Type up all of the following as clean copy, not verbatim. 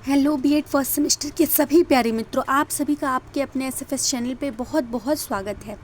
Hello BEd first semester के सभी प्यारे मित्रों, आप सभी का आपके अपने एसएफएस चैनल पे बहुत बहुत स्वागत है।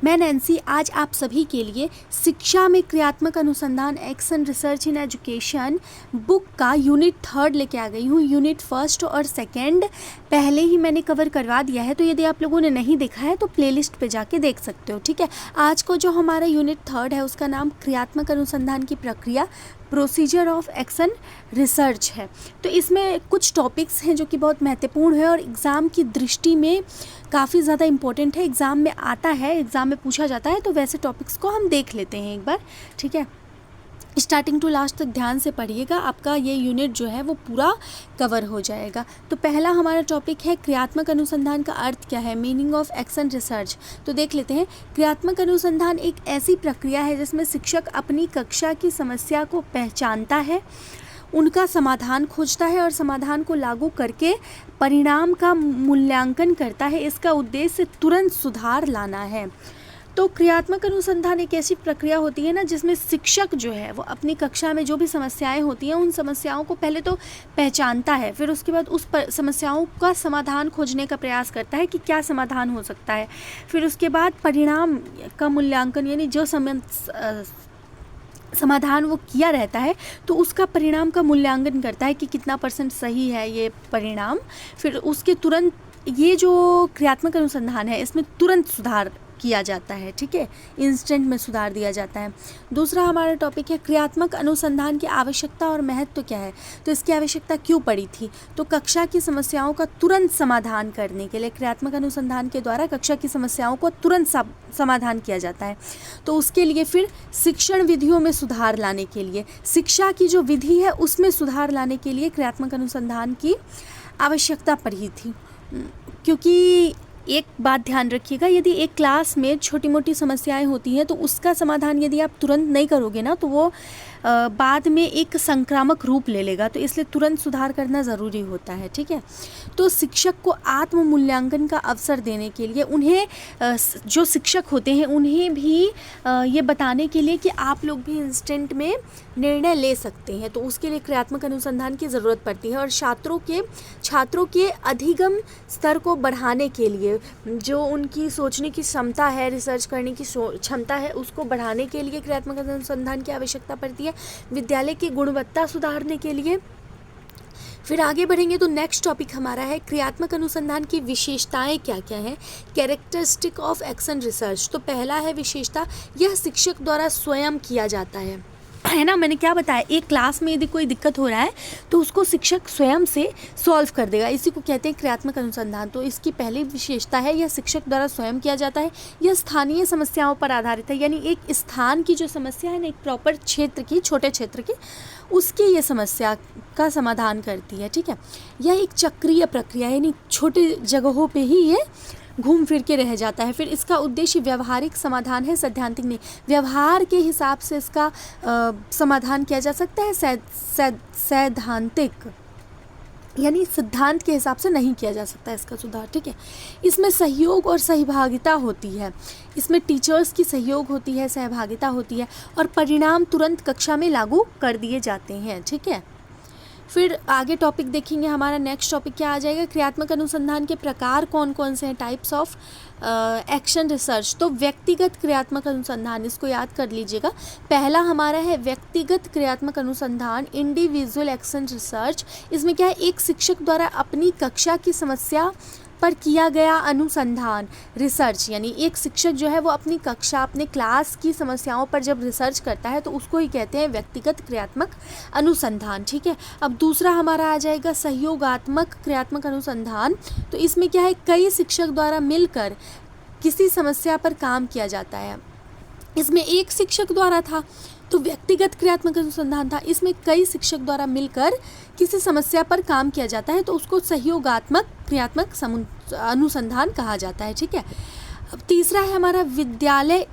मैं नैन्सी आज आप सभी के लिए शिक्षा में क्रियात्मक अनुसंधान action research in education book का यूनिट 3 लेके आ गई हूँ। यूनिट 1 और 2 पहले ही मैंने कवर करवा दिया है, तो यदि आप लोगों ने नहीं देखा है तो प्लेलिस्ट पे जाके देख सकते हो। ठीक है, आज को जो हमारा यूनिट 3 है उसका नाम क्रियात्मक अनुसंधान की प्रक्रिया प्रोसीजर ऑफ एक्शन रिसर्च है। तो इसमें कुछ टॉपिक्स हैं जो कि बहुत महत्वपूर्ण है और एग्ज़ाम की दृष्टि में काफ़ी ज़्यादा इम्पोर्टेंट है। एग्ज़ाम में आता है, एग्ज़ाम में पूछा जाता है, तो वैसे टॉपिक्स को हम देख लेते हैं एक बार। ठीक है, स्टार्टिंग टू लास्ट तक ध्यान से पढ़िएगा, आपका ये यूनिट जो है वो पूरा कवर हो जाएगा। तो पहला हमारा टॉपिक है क्रियात्मक अनुसंधान का अर्थ क्या है, मीनिंग ऑफ एक्शन रिसर्च। तो देख लेते हैं। क्रियात्मक अनुसंधान एक ऐसी प्रक्रिया है जिसमें शिक्षक अपनी कक्षा की समस्या को पहचानता है, उनका समाधान खोजता है और समाधान को लागू करके परिणाम का मूल्यांकन करता है। इसका उद्देश्य तुरंत सुधार लाना है। तो क्रियात्मक अनुसंधान एक ऐसी प्रक्रिया होती है ना जिसमें शिक्षक जो है वो अपनी कक्षा में जो भी समस्याएं होती हैं उन समस्याओं को पहले तो पहचानता है, फिर उसके बाद उस समस्याओं का समाधान खोजने का प्रयास करता है कि क्या समाधान हो सकता है। फिर उसके बाद परिणाम का मूल्यांकन, यानी जो समाधान वो किया रहता है तो उसका परिणाम का मूल्यांकन करता है कि कितना % सही है ये परिणाम। फिर उसके तुरंत, ये जो क्रियात्मक अनुसंधान है इसमें तुरंत सुधार किया जाता है। ठीक है, इंस्टेंट में सुधार दिया जाता है। दूसरा हमारा टॉपिक है क्रियात्मक अनुसंधान की आवश्यकता और महत्व क्या है। तो इसकी आवश्यकता क्यों पड़ी थी, तो कक्षा की समस्याओं का तुरंत समाधान करने के लिए क्रियात्मक अनुसंधान के द्वारा कक्षा की समस्याओं को तुरंत समाधान किया जाता है। तो उसके लिए फिर शिक्षण विधियों में सुधार लाने के लिए, शिक्षा की जो विधि है उसमें सुधार लाने के लिए क्रियात्मक अनुसंधान की आवश्यकता पड़ी थी। क्योंकि एक बात ध्यान रखिएगा, यदि एक क्लास में छोटी मोटी समस्याएं होती हैं तो उसका समाधान यदि आप तुरंत नहीं करोगे ना तो वो बाद में एक संक्रामक रूप ले लेगा, तो इसलिए तुरंत सुधार करना ज़रूरी होता है। ठीक है, तो शिक्षक को आत्म मूल्यांकन का अवसर देने के लिए उन्हें, जो शिक्षक होते हैं उन्हें भी ये बताने के लिए कि आप लोग भी इंस्टेंट में निर्णय ले सकते हैं, तो उसके लिए क्रियात्मक अनुसंधान की ज़रूरत पड़ती है। और छात्रों के अधिगम स्तर को बढ़ाने के लिए, जो उनकी सोचने की क्षमता है, रिसर्च करने की क्षमता है, उसको बढ़ाने के लिए क्रियात्मक अनुसंधान की आवश्यकता पड़ती है। विद्यालय की गुणवत्ता सुधारने के लिए। फिर आगे बढ़ेंगे तो नेक्स्ट टॉपिक हमारा है क्रियात्मक अनुसंधान की विशेषताएं क्या क्या हैं, कैरेक्टरिस्टिक ऑफ एक्शन रिसर्च। तो पहला है विशेषता, यह शिक्षक द्वारा स्वयं किया जाता है ना। मैंने क्या बताया, एक क्लास में यदि कोई दिक्कत हो रहा है तो उसको शिक्षक स्वयं से सॉल्व कर देगा, इसी को कहते हैं क्रियात्मक अनुसंधान। तो इसकी पहली विशेषता है यह शिक्षक द्वारा स्वयं किया जाता है, यह स्थानीय समस्याओं पर आधारित है, यानी एक स्थान की जो समस्या है ना, एक प्रॉपर क्षेत्र की, छोटे क्षेत्र की, उसकी ये समस्या का समाधान करती है। ठीक है, यह एक चक्रीय प्रक्रिया, यानी छोटे जगहों पे ही ये घूम फिर के रह जाता है। फिर इसका उद्देश्य व्यवहारिक समाधान है, सैद्धांतिक नहीं। व्यवहार के हिसाब से इसका समाधान किया जा सकता है, सैद्धांतिक यानी सिद्धांत के हिसाब से नहीं किया जा सकता इसका सुधार। ठीक है, इसमें सहयोग और सहभागिता होती है, इसमें टीचर्स की सहयोग होती है, सहभागिता होती है और परिणाम तुरंत कक्षा में लागू कर दिए जाते हैं। ठीक है, फिर आगे टॉपिक देखेंगे, हमारा नेक्स्ट टॉपिक क्या आ जाएगा, क्रियात्मक अनुसंधान के प्रकार कौन कौन से हैं, टाइप्स ऑफ एक्शन रिसर्च। तो व्यक्तिगत क्रियात्मक अनुसंधान, इसको याद कर लीजिएगा। पहला हमारा है व्यक्तिगत क्रियात्मक अनुसंधान, इंडिविजुअल एक्शन रिसर्च। इसमें क्या है, एक शिक्षक द्वारा अपनी कक्षा की समस्या पर किया गया अनुसंधान, रिसर्च, यानी एक शिक्षक जो है वो अपनी कक्षा, अपने क्लास की समस्याओं पर जब रिसर्च करता है तो उसको ही कहते हैं व्यक्तिगत क्रियात्मक अनुसंधान। ठीक है, अब दूसरा हमारा आ जाएगा सहयोगात्मक क्रियात्मक अनुसंधान। तो इसमें क्या है, कई शिक्षक द्वारा मिलकर किसी समस्या पर काम किया जाता है। इसमें एक शिक्षक द्वारा था तो व्यक्तिगत क्रियात्मक अनुसंधान था, इसमें कई शिक्षक द्वारा मिलकर किसी समस्या पर काम किया जाता है तो उसको सहयोगात्मक क्रियात्मक अनुसंधान कहा जाता है। ठीक है, अब तीसरा है हमारा विद्यालय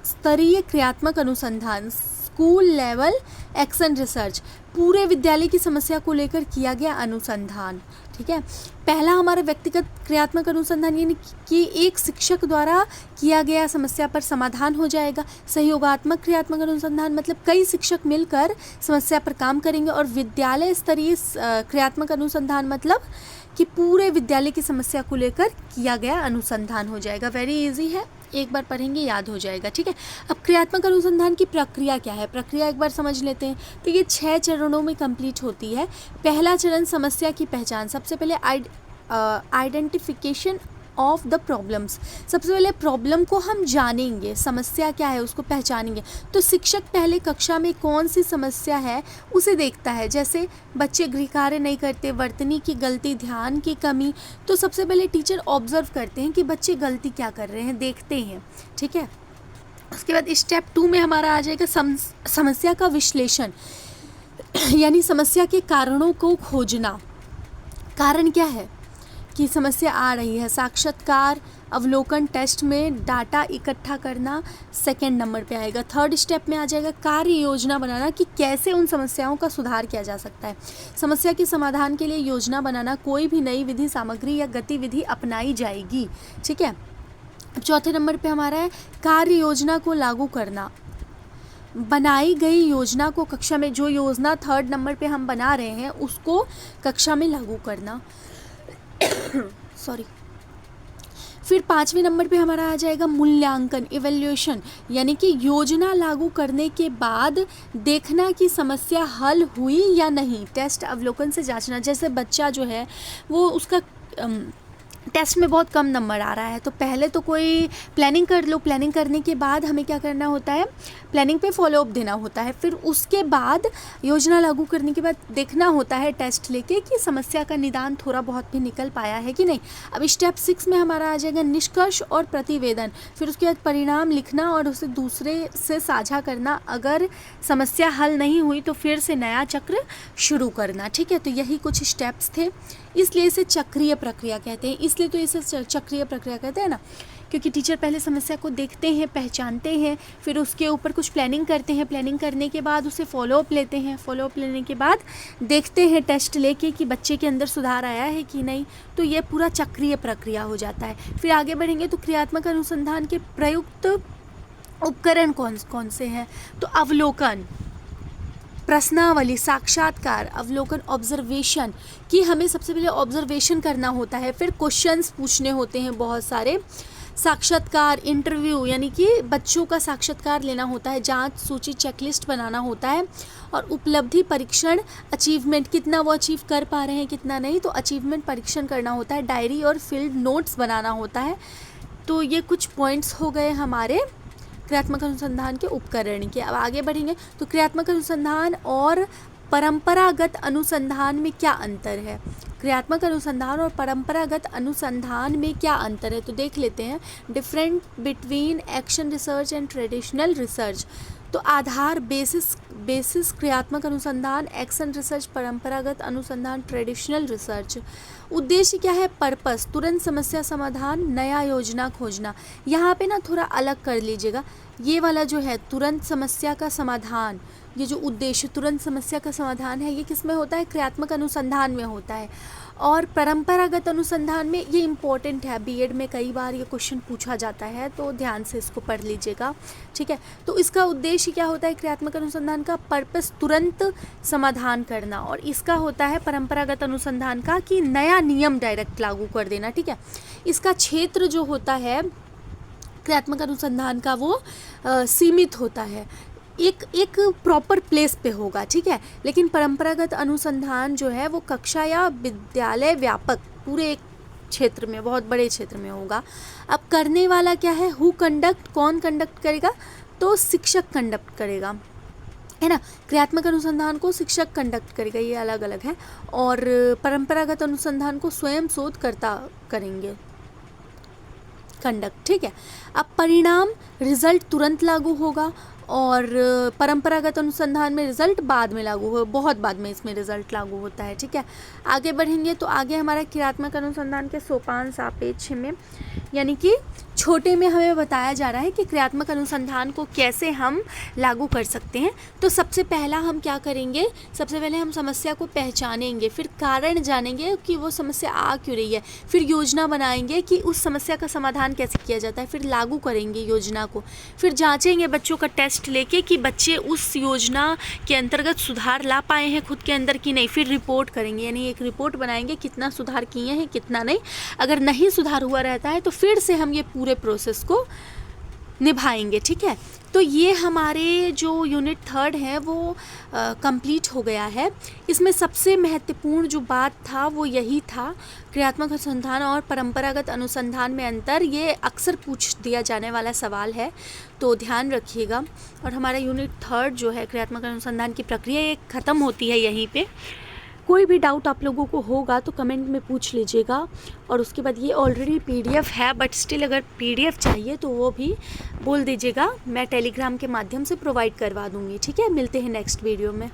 स्तरीय क्रियात्मक अनुसंधान, स्कूल लेवल एक्शन रिसर्च, पूरे विद्यालय की समस्या को लेकर किया गया अनुसंधान। ठीक है, पहला हमारा व्यक्तिगत क्रियात्मक अनुसंधान यानी कि एक शिक्षक द्वारा किया गया समस्या पर समाधान हो जाएगा। सहयोगात्मक क्रियात्मक अनुसंधान मतलब कई शिक्षक मिलकर समस्या पर काम करेंगे। और विद्यालय स्तरीय क्रियात्मक अनुसंधान मतलब कि पूरे विद्यालय की समस्या को लेकर किया गया अनुसंधान हो जाएगा। वेरी इजी है, एक बार पढ़ेंगे याद हो जाएगा। ठीक है, अब क्रियात्मक अनुसंधान की प्रक्रिया क्या है, प्रक्रिया एक बार समझ लेते हैं। तो ये 6 चरणों में कंप्लीट होती है। पहला चरण समस्या की पहचान, सबसे पहले आइडेंटिफिकेशन ऑफ द प्रॉब्लम्स, सबसे पहले प्रॉब्लम को हम जानेंगे, समस्या क्या है उसको पहचानेंगे। तो शिक्षक पहले कक्षा में कौन सी समस्या है उसे देखता है, जैसे बच्चे गृह कार्य नहीं करते, वर्तनी की गलती, ध्यान की कमी। तो सबसे पहले टीचर ऑब्जर्व करते हैं कि बच्चे गलती क्या कर रहे हैं, देखते हैं। ठीक है, उसके बाद स्टेप 2 में हमारा आ जाएगा समस्या का विश्लेषण, यानी समस्या के कारणों को खोजना। कारण क्या है कि समस्या आ रही है, साक्षात्कार, अवलोकन, टेस्ट में डाटा इकट्ठा करना सेकेंड नंबर पे आएगा। थर्ड स्टेप में आ जाएगा कार्य योजना बनाना कि कैसे उन समस्याओं का सुधार किया जा सकता है। समस्या के समाधान के लिए योजना बनाना, कोई भी नई विधि, सामग्री या गतिविधि अपनाई जाएगी। ठीक है, चौथे नंबर पे हमारा है कार्य योजना को लागू करना, बनाई गई योजना को कक्षा में, जो योजना थर्ड नंबर पे हम बना रहे हैं उसको कक्षा में लागू करना। सॉरी। फिर 5वें नंबर पे हमारा आ जाएगा मूल्यांकन, इवैल्यूएशन, यानी कि योजना लागू करने के बाद देखना कि समस्या हल हुई या नहीं, टेस्ट अवलोकन से जांचना। जैसे बच्चा जो है वो उसका टेस्ट में बहुत कम नंबर आ रहा है, तो पहले तो कोई प्लानिंग कर लो, प्लानिंग करने के बाद हमें क्या करना होता है, प्लानिंग पे फॉलोअप देना होता है। फिर उसके बाद योजना लागू करने के बाद देखना होता है टेस्ट लेके कि समस्या का निदान थोड़ा बहुत भी निकल पाया है कि नहीं। अब स्टेप 6 में हमारा आ जाएगा निष्कर्ष और प्रतिवेदन, फिर उसके बाद परिणाम लिखना और उसे दूसरे से साझा करना। अगर समस्या हल नहीं हुई तो फिर से नया चक्र शुरू करना। ठीक है, तो यही कुछ स्टेप्स थे, इसलिए इसे चक्रीय प्रक्रिया कहते हैं। इसलिए तो इसे चक्रीय प्रक्रिया कहते हैं ना, क्योंकि टीचर पहले समस्या को देखते हैं, पहचानते हैं, फिर उसके ऊपर कुछ प्लानिंग करते हैं, प्लानिंग करने के बाद उसे फॉलोअप लेते हैं, फॉलोअप लेने के बाद देखते हैं टेस्ट लेके कि बच्चे के अंदर सुधार आया है कि नहीं। तो ये पूरा चक्रीय प्रक्रिया हो जाता है। फिर आगे बढ़ेंगे तो क्रियात्मक अनुसंधान के प्रयुक्त उपकरण कौन कौन से हैं, तो अवलोकन, प्रश्नावली, साक्षात्कार, अवलोकन, ऑब्जर्वेशन, कि हमें सबसे पहले ऑब्जर्वेशन करना होता है, फिर क्वेश्चंस पूछने होते हैं बहुत सारे, साक्षात्कार, इंटरव्यू, यानी कि बच्चों का साक्षात्कार लेना होता है, जांच सूची, चेकलिस्ट बनाना होता है, और उपलब्धि परीक्षण, अचीवमेंट, कितना वो अचीव कर पा रहे हैं कितना नहीं, तो अचीवमेंट परीक्षण करना होता है, डायरी और फील्ड नोट्स बनाना होता है। तो ये कुछ पॉइंट्स हो गए हमारे क्रियात्मक अनुसंधान के उपकरण के। अब आगे बढ़ेंगे तो क्रियात्मक अनुसंधान और परंपरागत अनुसंधान में क्या अंतर है, क्रियात्मक अनुसंधान और परंपरागत अनुसंधान में क्या अंतर है, तो देख लेते हैं। Different between action research and traditional research, तो आधार बेसिस क्रियात्मक अनुसंधान, एक्शन रिसर्च, परंपरागत अनुसंधान, ट्रेडिशनल रिसर्च। उद्देश्य क्या है, पर्पस, तुरंत समस्या समाधान, नया योजना खोजना। यहाँ पे ना थोड़ा अलग कर लीजिएगा, ये वाला जो है तुरंत समस्या का समाधान, ये जो उद्देश्य तुरंत समस्या का समाधान है, ये किस में होता है, क्रियात्मक अनुसंधान में होता है। और परंपरागत अनुसंधान में, ये इम्पोर्टेंट है, बीएड में कई बार ये क्वेश्चन पूछा जाता है, तो ध्यान से इसको पढ़ लीजिएगा। ठीक है, तो इसका उद्देश्य क्या होता है, क्रियात्मक अनुसंधान का पर्पस तुरंत समाधान करना, और इसका होता है परंपरागत अनुसंधान का कि नया नियम डायरेक्ट लागू कर देना। ठीक है, इसका क्षेत्र जो होता है क्रियात्मक अनुसंधान का वो सीमित होता है, एक प्रॉपर प्लेस पे होगा। ठीक है, लेकिन परंपरागत अनुसंधान जो है वो कक्षा या विद्यालय व्यापक पूरे एक क्षेत्र में, बहुत बड़े क्षेत्र में होगा। अब करने वाला क्या है, हु कंडक्ट, कौन कंडक्ट करेगा, तो शिक्षक कंडक्ट करेगा, है ना। क्रियात्मक अनुसंधान को शिक्षक कंडक्ट करेगा, ये अलग अलग है, और परंपरागत अनुसंधान को स्वयं शोधकर्ता करेंगे कंडक्ट। ठीक है, अब परिणाम, रिजल्ट तुरंत लागू होगा, और परंपरागत अनुसंधान में रिजल्ट बाद में लागू हो, बहुत बाद में इसमें रिजल्ट लागू होता है। ठीक है, आगे बढ़ेंगे तो आगे हमारा क्रियात्मक अनुसंधान के सोपान सापेक्ष में यानी कि छोटे में हमें बताया जा रहा है कि क्रियात्मक अनुसंधान को कैसे हम लागू कर सकते हैं। तो सबसे पहला हम क्या करेंगे, सबसे पहले हम समस्या को पहचानेंगे, फिर कारण जानेंगे कि वो समस्या आ क्यों रही है, फिर योजना बनाएंगे कि उस समस्या का समाधान कैसे किया जाता है, फिर लागू करेंगे योजना को, फिर जांचेंगे बच्चों का टेस्ट लेके कि बच्चे उस योजना के अंतर्गत सुधार ला पाए हैं खुद के अंदर कि नहीं, फिर रिपोर्ट करेंगे, यानी एक रिपोर्ट बनाएंगे कितना सुधार किए हैं कितना नहीं। अगर नहीं सुधार हुआ रहता है तो फिर से हम ये पूरे प्रोसेस को निभाएंगे। ठीक है, तो ये हमारे जो यूनिट 3 है वो कंप्लीट हो गया है। इसमें सबसे महत्वपूर्ण जो बात था वो यही था, क्रियात्मक अनुसंधान और परंपरागत अनुसंधान में अंतर। ये अक्सर पूछ दिया जाने वाला सवाल है, तो ध्यान रखिएगा। और हमारा यूनिट 3 जो है क्रियात्मक अनुसंधान की प्रक्रिया, ये ख़त्म होती है यहीं पे। कोई भी डाउट आप लोगों को होगा तो कमेंट में पूछ लीजिएगा। और उसके बाद ये ऑलरेडी PDF है, बट स्टिल अगर PDF चाहिए तो वो भी बोल दीजिएगा, मैं टेलीग्राम के माध्यम से प्रोवाइड करवा दूँगी। ठीक है, मिलते हैं नेक्स्ट वीडियो में।